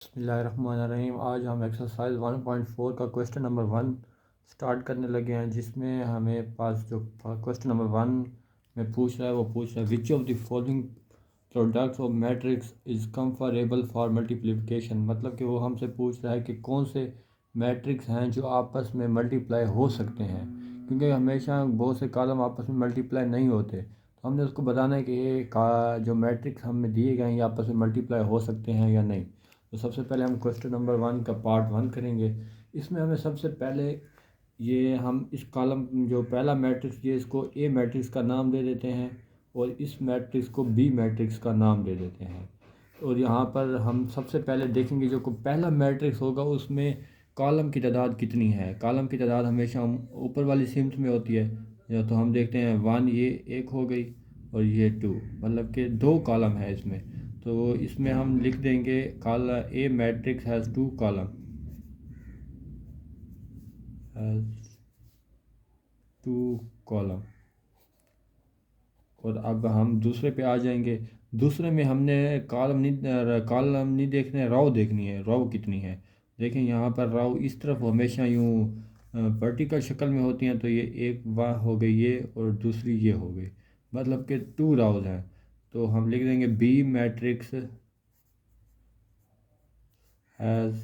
बिस्मिल्लाहिर्रहमानिर्रहीम। आज हम एक्सरसाइज 1.4 का क्वेश्चन नंबर 1 स्टार्ट करने लगे हैं, जिसमें हमें पास जो क्वेश्चन नंबर 1 में पूछ रहा है वो पूछ रहा है which of the following products of matrix is conformable for multiplication. मतलब कि वो हमसे पूछ रहा है कि कौन से मैट्रिक्स हैं जो आपस में मल्टीप्लाई हो सकते हैं, क्योंकि हमेशा बहुत से कॉलम आपस में मल्टीप्लाई नहीं होते। तो हमने उसको बताना है कि ये का जो मैट्रिक्स हमें दिए गए हैं ये आपस में मल्टीप्लाई हो सकते हैं या नहीं। तो सबसे पहले हम क्वेश्चन नंबर 1 का पार्ट 1 करेंगे। इसमें हमें सबसे पहले ये हम इस कॉलम जो पहला मैट्रिक्स ये इसको ए मैट्रिक्स का नाम दे देते हैं और इस मैट्रिक्स को बी मैट्रिक्स का नाम दे देते हैं। और यहाँ पर हम सबसे पहले देखेंगे जो को पहला मैट्रिक्स होगा उसमें कॉलम की तादाद कितनी है। कॉलम की तादाद हमेशा हम ऊपर वाली सिमत में होती है। या तो हम देखते हैं 1, ये एक हो गई और ये 2, मतलब कि 2 कॉलम है इसमें। तो इसमें हम लिख देंगे call A matrix has 2 column, has 2 column. और अब हम दूसरे पे आ जाएंगे। दूसरे में हमने कॉलम नहीं देखने, रो देखनी है, रो कितनी है। देखें यहाँ पर रो इस तरफ हमेशा यूँ वर्टिकल शक्ल में होती हैं। तो ये एक वाह हो गई ये और दूसरी ये हो गई, मतलब कि 2 रोज हैं। तो हम लिख देंगे बी मैट्रिक्स हैज़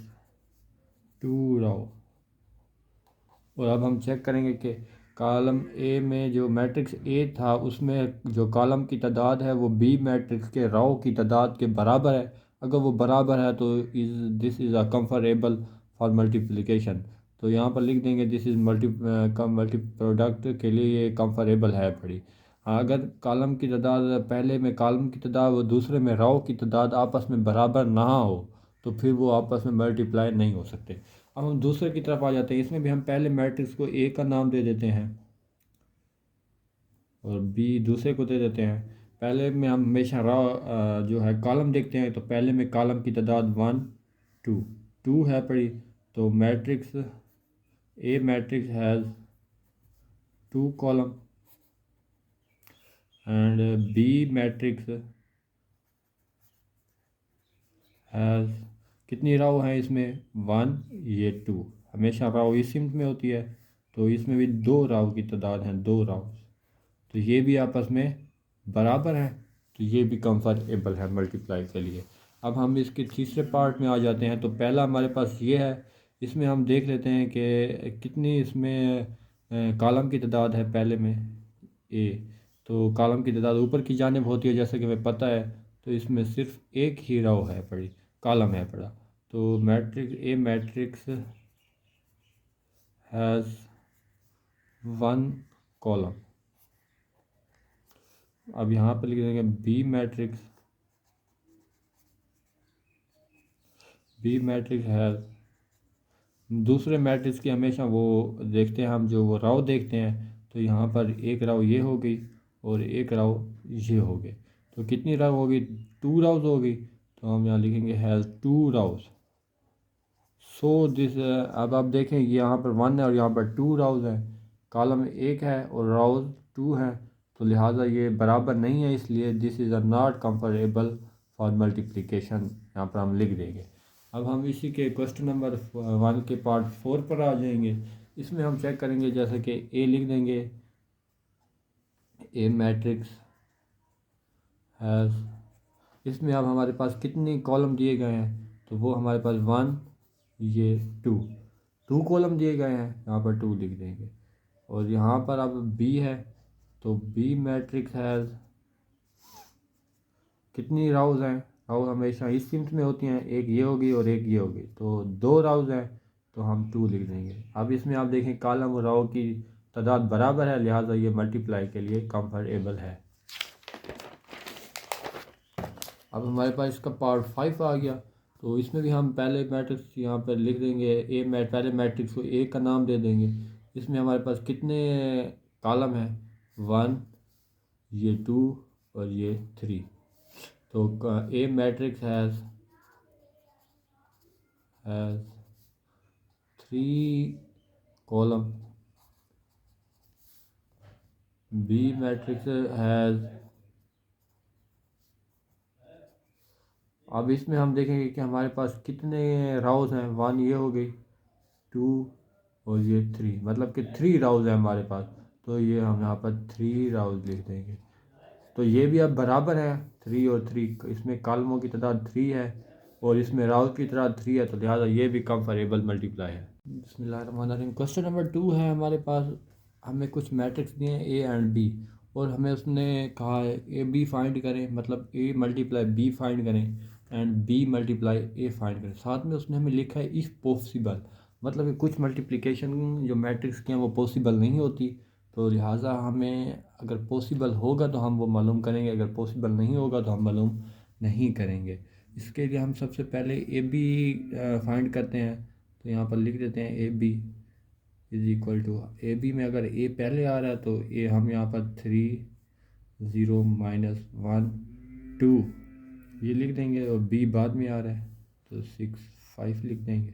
2 रो। और अब हम चेक करेंगे कि कॉलम ए में जो मैट्रिक्स ए था उसमें जो कॉलम की तादाद है वो बी मैट्रिक्स के रो की तादाद के बराबर है। अगर वो बराबर है तो this is a conformable for multiplication. तो यहाँ पर लिख देंगे दिस इज़ मल्टी प्रोडक्ट के लिए ये कंफरेबल है बड़ी। हाँ, अगर कॉलम की तादाद पहले में कॉलम की तादाद और दूसरे में रो की तादाद आपस में बराबर ना हो तो फिर वो आपस में मल्टीप्लाई नहीं हो सकते। अब हम दूसरे की तरफ आ जाते हैं। इसमें भी हम पहले मैट्रिक्स को ए का नाम दे देते हैं और बी दूसरे को दे देते हैं। पहले में हम हमेशा जो है कॉलम देखते हैं। तो पहले में कॉलम की तादाद 1, 2, 2 है पड़ी। तो matrix A matrix has 2 column and B matrix has कितनी राव हैं इसमें 1, ये 2। हमेशा राव इस सिमत में होती है। तो इसमें भी 2 राव की तादाद हैं, 2 राव। तो ये भी आपस में बराबर है। तो ये भी कंफर्टेबल है मल्टीप्लाई के लिए। अब हम इसके तीसरे पार्ट में आ जाते हैं। तो पहला हमारे पास ये है। इसमें हम देख लेते हैं कि कितनी इसमें कॉलम की तादाद है पहले में ए। तो कॉलम की तादाद ऊपर की जानिब होती है जैसे कि हमें पता है। तो इसमें सिर्फ एक ही रो है पड़ी, कॉलम है पड़ा। तो matrix A matrix has 1 column. अब यहाँ पर लिख देंगे बी मैट्रिक्स है। दूसरे मैट्रिक्स की हमेशा वो देखते हैं हम, जो वो राव देखते हैं। तो यहाँ पर एक राव ये हो गई और एक राव ये हो गई। तो कितनी राव होगी, 2 राव्स होगी। तो हम यहाँ लिखेंगे हैज़ 2 राव्स। सो दिस अब आप देखें यहाँ पर 1 है और यहाँ पर 2 राव्स हैं। कॉलम एक है और राव्स 2 हैं। तो लिहाजा ये बराबर नहीं है, इसलिए this is a not conformable for multiplication यहाँ पर हम लिख देंगे। अब हम इसी के क्वेश्चन नंबर 1 के पार्ट 4 पर आ जाएंगे। इसमें हम चेक करेंगे जैसे कि ए लिख देंगे ए मैट्रिक्स हैज़। इसमें अब हमारे पास कितने कॉलम दिए गए हैं, तो वो हमारे पास 1, ये 2 कॉलम दिए गए हैं, यहाँ पर 2 लिख देंगे। और यहाँ पर अब बी है। तो बी मैट्रिक्स हैज़ कितनी राउज हैं, राउज हमेशा इस सिमत में होती हैं, एक ये होगी और एक ये होगी। तो 2 राउज हैं, तो हम 2 लिख देंगे। अब इसमें आप देखें कॉलम और राव की तादाद बराबर है, लिहाजा ये मल्टीप्लाई के लिए कंफर्टेबल है। अब हमारे पास इसका पार्ट 5 आ गया। तो इसमें भी हम पहले मैट्रिक्स यहाँ पर लिख देंगे पहले मैट्रिक्स को ए का नाम दे देंगे। इसमें हमारे पास कितने कॉलम हैं, 1, ये 2 और ये 3। तो A matrix has 3 column, B matrix has अब इसमें हम देखेंगे कि हमारे पास कितने राउज हैं। 1 ये हो गई, 2 और ये 3, मतलब कि 3 राउज हैं हमारे पास। तो ये हम यहाँ पर 3 राउज लिख देंगे। तो ये भी अब बराबर है, 3 और 3, इसमें कॉलमों की तादाद 3 है और इसमें राउज की तादाद 3 है, तो लिहाजा ये भी कंफरेबल मल्टीप्लाई है। बिस्मिल्लाहिर्रहमानिर्रहीम। क्वेश्चन नंबर 2 है हमारे पास। हमें कुछ मैट्रिक्स दिए हैं ए एंड बी, और हमें उसने कहा है ए बी फाइंड करें, मतलब ए मल्टीप्लाई बी फाइंड करें and B multiply A find करें। साथ में उसने हमें लिखा है इफ़ पॉसिबल, मतलब कि कुछ मल्टीप्लिकेशन जो मैट्रिक्स की हैं वो पॉसिबल नहीं होती, तो लिहाजा हमें अगर पॉसिबल होगा तो हम वो मालूम करेंगे, अगर पॉसिबल नहीं होगा तो हम मालूम नहीं करेंगे। इसके लिए हम सबसे पहले ए बी फाइंड करते हैं। तो यहाँ पर लिख देते हैं A B is equal to, A B में अगर ए पहले आ रहा है तो ए हम यहाँ पर 3 0 -1 2 ये लिख देंगे, और बी बाद में आ रहा है तो 6 5 लिख देंगे।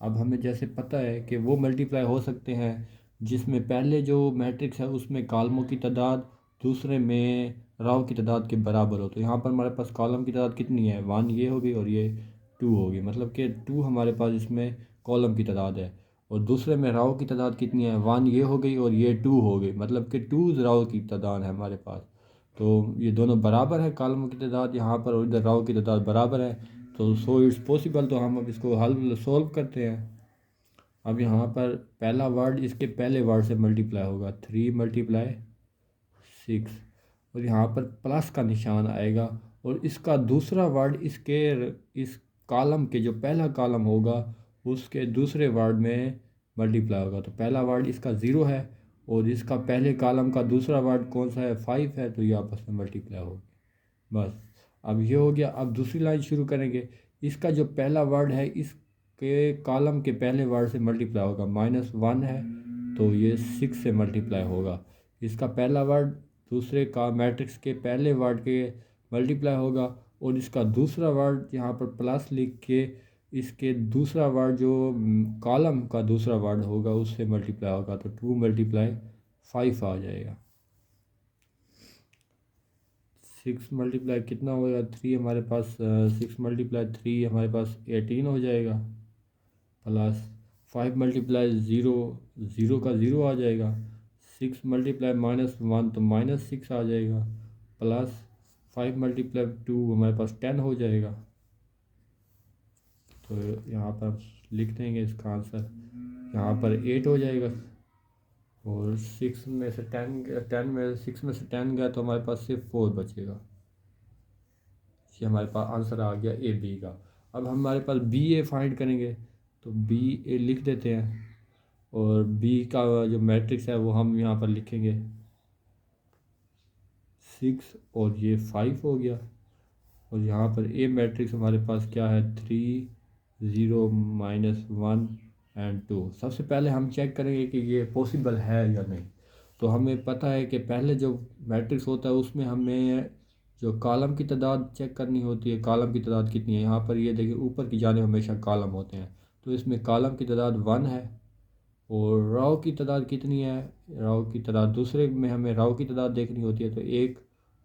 अब हमें जैसे पता है कि वो मल्टीप्लाई हो सकते हैं जिसमें पहले जो मैट्रिक्स है उसमें कॉलमों की तादाद दूसरे में राव की तादाद के बराबर हो। तो यहाँ पर हमारे पास कॉलम की तादाद कितनी है, 1 ये होगी और ये 2 होगी, मतलब कि 2 हमारे पास इसमें कॉलम की तादाद है। और दूसरे में राव की तादाद कितनी है, 1 ये हो गई और ये 2 हो गई, मतलब कि 2 राव की तादाद है हमारे पास। तो ये दोनों बराबर है, कॉलमों की तादाद यहाँ पर और इधर राव की तादाद बराबर है, तो सो इट्स पॉसिबल। तो हम अब इसको हल सोल्व करते हैं। अब यहाँ पर पहला वर्ड इसके पहले वर्ड से मल्टीप्लाई होगा, 3 × 6, और यहाँ पर प्लस का निशान आएगा, और इसका दूसरा वर्ड इसके इस कॉलम के जो पहला कॉलम होगा उसके दूसरे वर्ड में मल्टीप्लाई होगा। तो पहला वर्ड इसका 0 है और इसका पहले कॉलम का दूसरा वर्ड कौन सा है, 5 है, तो ये आपस में मल्टीप्लाई होगी। बस अब ये हो गया। अब दूसरी लाइन शुरू करेंगे। इसका जो पहला वर्ड है इसके कॉलम के पहले वर्ड से मल्टीप्लाई होगा, -1 है तो ये 6 से मल्टीप्लाई होगा। इसका पहला वर्ड दूसरे का मैट्रिक्स के पहले वर्ड के मल्टीप्लाई होगा, और इसका दूसरा वर्ड यहाँ पर प्लस लिख के इसके दूसरा वर्ड जो कॉलम का दूसरा वर्ड होगा उससे मल्टीप्लाई होगा, तो 2 × 5 आ जाएगा। 6 × कितना होगा, 3 हमारे पास, 6 × 3 हमारे पास 18 हो जाएगा, प्लस 5 × 0 0 का 0 आ जाएगा, 6 × -1 तो -6 आ जाएगा, प्लस 5 × 2 हमारे पास 10 हो जाएगा। तो यहाँ पर लिख देंगे इसका आंसर, यहाँ पर 8 हो जाएगा, और 6 में से 10 गया तो हमारे पास सिर्फ 4 बचेगा। ये हमारे पास आंसर आ गया ए बी का। अब हमारे पास बी ए फाइंड करेंगे, तो बी ए लिख देते हैं, और बी का जो मैट्रिक्स है वो हम यहाँ पर लिखेंगे 6 और ये 5 हो गया, और यहाँ पर ए मैट्रिक्स हमारे पास क्या है, 3 0 -1 एंड 2। सबसे पहले हम चेक करेंगे कि ये पॉसिबल है या नहीं। तो हमें पता है कि पहले जो मैट्रिक्स होता है उसमें हमें जो कॉलम की तादाद चेक करनी होती है, कॉलम की तादाद कितनी है। यहाँ पर ये देखिए ऊपर की जानिब हमेशा कॉलम होते हैं, तो इसमें कॉलम की तादाद 1 है, और राव की तादाद कितनी है, राव की तादाद दूसरे में हमें राव की तादाद देखनी होती है, तो 1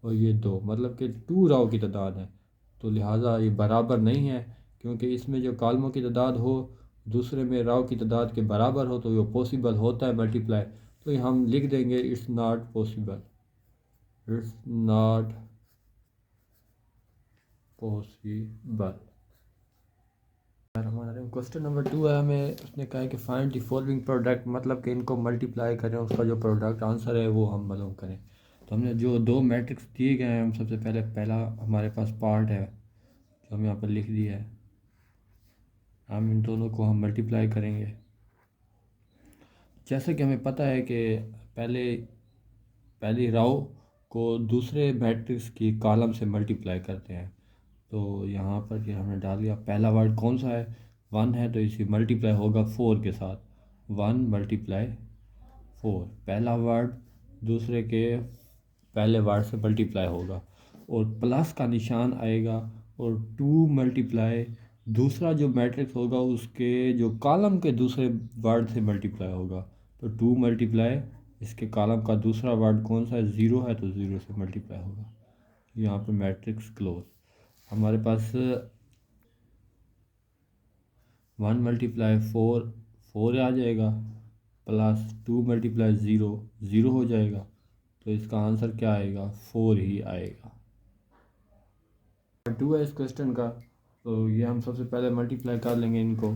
और ये 2, मतलब कि 2 राव की तादाद है। तो लिहाजा ये बराबर नहीं है, क्योंकि इसमें जो कॉलमों की तादाद हो दूसरे में राव की तादाद के बराबर हो तो ये पॉसिबल होता है मल्टीप्लाई। तो ये हम लिख देंगे it's not possible, it's not possible. Question number 2 है, हमें उसने कहा है कि फाइंड द फॉलोइंग प्रोडक्ट, मतलब कि इनको मल्टीप्लाई करें, उसका जो प्रोडक्ट आंसर है वो हम मालूम करें। तो हमने जो 2 मैट्रिक्स दिए गए हैं, हम सबसे पहले पहला हमारे पास पार्ट है जो हम यहाँ पर लिख दिया है, हम इन दोनों को हम मल्टीप्लाई करेंगे। जैसे कि हमें पता है कि पहली राव को दूसरे मैट्रिक्स की कॉलम से मल्टीप्लाई करते हैं। तो यहाँ पर ये हमने डाल दिया, पहला वर्ड कौन सा है, 1 है, तो इसी मल्टीप्लाई होगा 4 के साथ, 1 × 4, पहला वर्ड दूसरे के पहले वर्ड से मल्टीप्लाई होगा, और प्लस का निशान आएगा, और 2 × दूसरा जो मैट्रिक्स होगा उसके जो कॉलम के दूसरे वर्ड से मल्टीप्लाई होगा, तो 2 × इसके कॉलम का दूसरा वर्ड कौन सा है, 0 है, तो 0 से मल्टीप्लाई होगा। यहाँ पर मैट्रिक्स क्लोज। हमारे पास 1 मल्टीप्लाई 4 4 आ जाएगा, प्लस 2 मल्टीप्लाई 0 0 हो जाएगा। तो इसका आंसर क्या आएगा? 4 ही आएगा। 2 है इस क्वेश्चन का, तो ये हम सबसे पहले मल्टीप्लाई कर लेंगे इनको।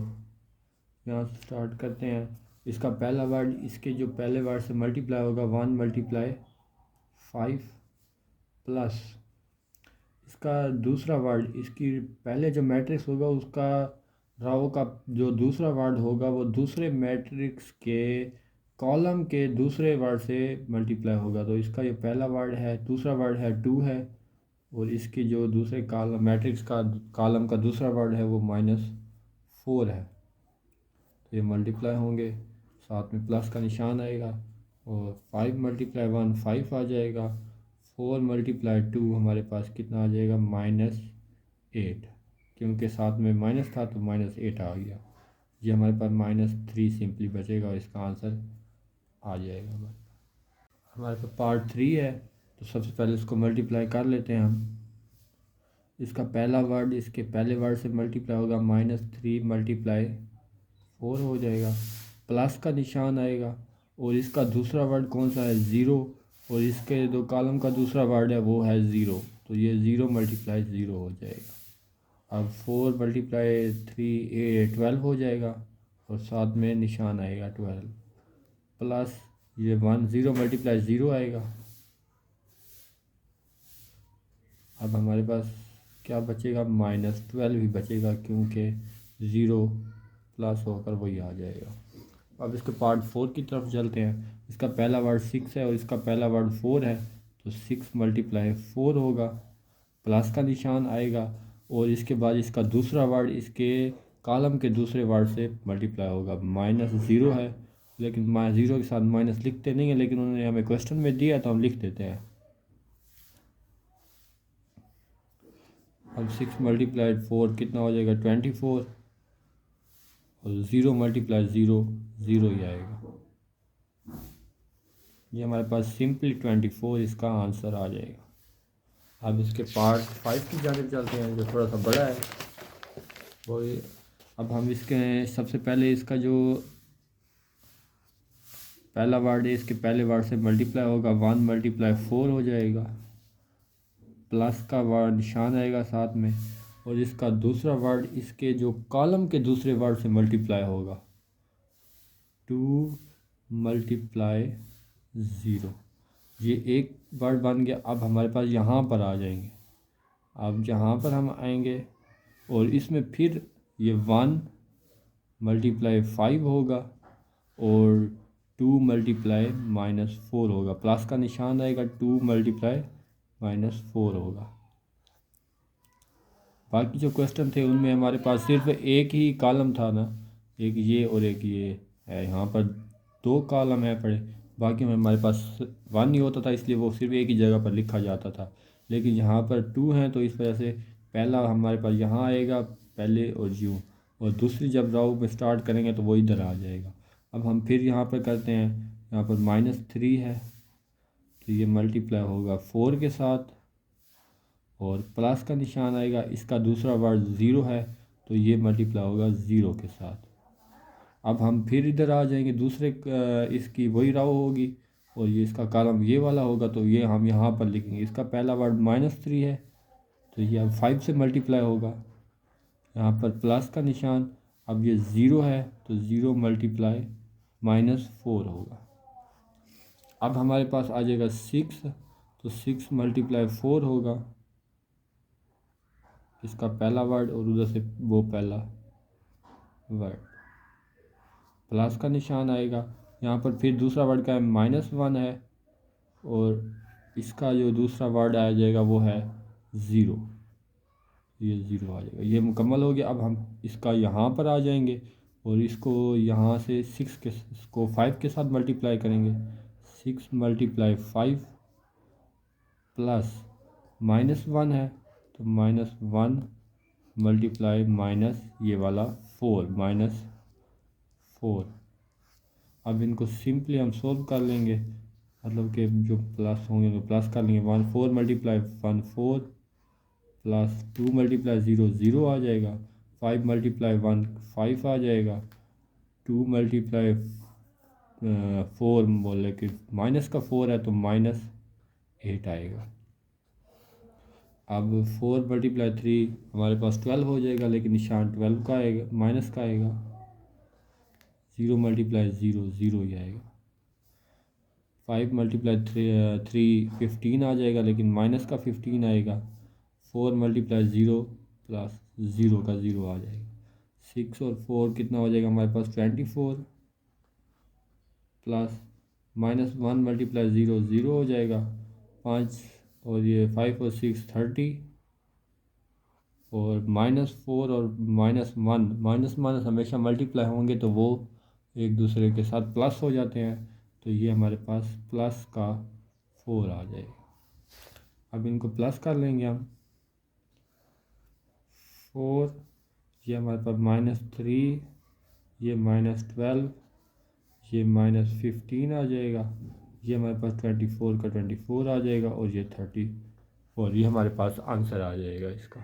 यहाँ से स्टार्ट करते हैं। इसका पहला वर्ड, इसके जो पहले वर्ड से मल्टीप्लाई होगा 1 मल्टीप्लाई 5, प्लस इसका दूसरा वर्ड, इसकी पहले जो मैट्रिक्स होगा उसका राव का जो दूसरा वर्ड होगा वो दूसरे मैट्रिक्स के कॉलम के दूसरे वर्ड से मल्टीप्लाई होगा। तो इसका ये पहला वर्ड है, दूसरा वर्ड है 2 है, और इसकी जो दूसरे कॉलम मैट्रिक्स का कॉलम का दूसरा वर्ड है वो -4 है। तो ये मल्टीप्लाई होंगे, साथ में प्लस का निशान आएगा, और 5 मल्टीप्लाई 1 5 आ जाएगा। 4 मल्टीप्लाई 2 हमारे पास कितना आ जाएगा? -8, क्योंकि साथ में माइनस था तो -8 आ गया। ये हमारे पास -3 सिंपली बचेगा, और इसका आंसर आ जाएगा। हमारे पास पार्ट 3 है, तो सबसे पहले इसको मल्टीप्लाई कर लेते हैं हम। इसका पहला वर्ड इसके पहले वर्ड से मल्टीप्लाई होगा, -3 मल्टीप्लाई 4 हो जाएगा, प्लस का निशान आएगा, और इसका दूसरा वर्ड कौन सा है? 0, और इसके दो कॉलम का दूसरा वर्ड है वो है 0, तो ये 0 मल्टीप्लाई 0 हो जाएगा। अब 4 मल्टीप्लाई 3 12 हो जाएगा, और साथ में निशान आएगा 12, प्लस ये 0 मल्टीप्लाई 0 आएगा। अब हमारे पास क्या बचेगा? -12 ही बचेगा, क्योंकि 0 प्लस होकर वही आ जाएगा। अब इसके पार्ट 4 की तरफ चलते हैं। इसका पहला वर्ड 6 है और इसका पहला वर्ड 4 है, तो 6 मल्टीप्लाई 4 होगा, प्लस का निशान आएगा, और इसके बाद इसका दूसरा वर्ड इसके कॉलम के दूसरे वर्ड से मल्टीप्लाई होगा। -0 है, लेकिन 0 के साथ माइनस लिखते नहीं है, लेकिन उन्होंने हमें क्वेश्चन में दिया तो हम लिख देते हैं। अब 6 मल्टीप्लाई 4 कितना हो जाएगा? 24, और 0 मल्टीप्लाई 0 0 ही आएगा। ये हमारे पास सिंपली 24 इसका आंसर आ जाएगा। अब इसके पार्ट 5 की जानिब चलते हैं, जो थोड़ा सा बड़ा है वो अब हम इसके सबसे पहले इसका जो पहला वर्ड है इसके पहले वर्ड से मल्टीप्लाई होगा, 1 मल्टीप्लाई 4 हो जाएगा, प्लस का वर्ड निशान आएगा साथ में, और इसका दूसरा वर्ड इसके जो कॉलम के दूसरे वर्ड से मल्टीप्लाई होगा, 2 मल्टीप्लाई 0। ये एक वर्ड बन गया। अब हमारे पास यहाँ पर आ जाएंगे। अब यहाँ पर हम आएंगे, और इसमें फिर ये 1 मल्टीप्लाई 5 होगा, और 2 मल्टीप्लाई -4 होगा, प्लस का निशान आएगा, 2 मल्टीप्लाई -4 होगा। बाकी जो क्वेश्चन थे उनमें हमारे पास सिर्फ एक ही कॉलम था ना, एक ये और एक ये है, यहाँ पर 2 कॉलम है पड़े, बाकी में हमारे पास 1 नहीं होता था, इसलिए वो सिर्फ एक ही जगह पर लिखा जाता था। लेकिन यहाँ पर 2 हैं, तो इस वजह से पहला हमारे पास यहाँ आएगा पहले, और यूँ, और दूसरी जब राउ में स्टार्ट करेंगे तो वो इधर आ जाएगा। अब हम फिर यहाँ पर करते हैं, यहाँ पर -3 है, तो ये मल्टीप्लाई होगा 4 के साथ, और प्लस का निशान आएगा, इसका दूसरा वर्ड 0 है, तो ये मल्टीप्लाई होगा 0 के साथ। अब हम फिर इधर आ जाएंगे, दूसरे इसकी वही राव होगी, और ये इसका कॉलम ये वाला होगा, तो ये हम यहाँ पर लिखेंगे। इसका पहला वर्ड -3 है, तो ये अब 5 से मल्टीप्लाई होगा, यहाँ पर प्लस का निशान। अब ये 0 है, तो 0 मल्टीप्लाई -4 होगा। अब हमारे पास आ जाएगा 6, तो 6 मल्टीप्लाई 4 होगा, इसका पहला वर्ड और उधर से वो पहला वर्ड, प्लस का निशान आएगा। यहाँ पर फिर दूसरा वर्ड का है -1 है, और इसका जो दूसरा वर्ड आ जाएगा वो है 0, ये 0 आ जाएगा। ये मुकम्मल हो गया। अब हम इसका यहाँ पर आ जाएंगे, और इसको यहाँ से 6 के इसको 5 के साथ मल्टीप्लाई करेंगे। 6 मल्टीप्लाई 5 प्लस -1 है, तो -1 मल्टीप्लाई माइनस ये वाला 4 -4। अब इनको सिंपली हम सोल्व कर लेंगे, मतलब कि जो प्लस होंगे तो प्लस कर लेंगे। 4 मल्टीप्लाई 1 4, प्लस 2 मल्टीप्लाई 0 0 आ जाएगा, 5 मल्टीप्लाई 1 5 आ जाएगा, 2 मल्टीप्लाई 4 बोले कि माइनस का 4 है तो -8 आएगा। अब 4 मल्टीप्लाई 3 हमारे पास 12 हो जाएगा, लेकिन निशान 12 का आएगा, माइनस का आएगा। 0 मल्टीप्लाई 0 0 ही आएगा। 5 मल्टीप्लाई 3 15 आ जाएगा, लेकिन माइनस का 15 आएगा। 4 मल्टीप्लाई 0 प्लस 0 का 0 आ जाएगा। 6 और 4 कितना हो जाएगा हमारे पास 24 प्लस -1 मल्टीप्लाई 0 0 हो जाएगा। 5 और ये 5 और 6 30 और -4 और -1 माइनस माइनस हमेशा मल्टीप्लाई होंगे तो वो एक दूसरे के साथ प्लस हो जाते हैं, तो ये हमारे पास प्लस का 4 आ जाएगा। अब इनको प्लस कर लेंगे हम। 4 ये हमारे पास -3, ये -12, ये -15 आ जाएगा, ये हमारे पास 24 का 24 आ जाएगा और ये 34, ये हमारे पास आंसर आ जाएगा इसका।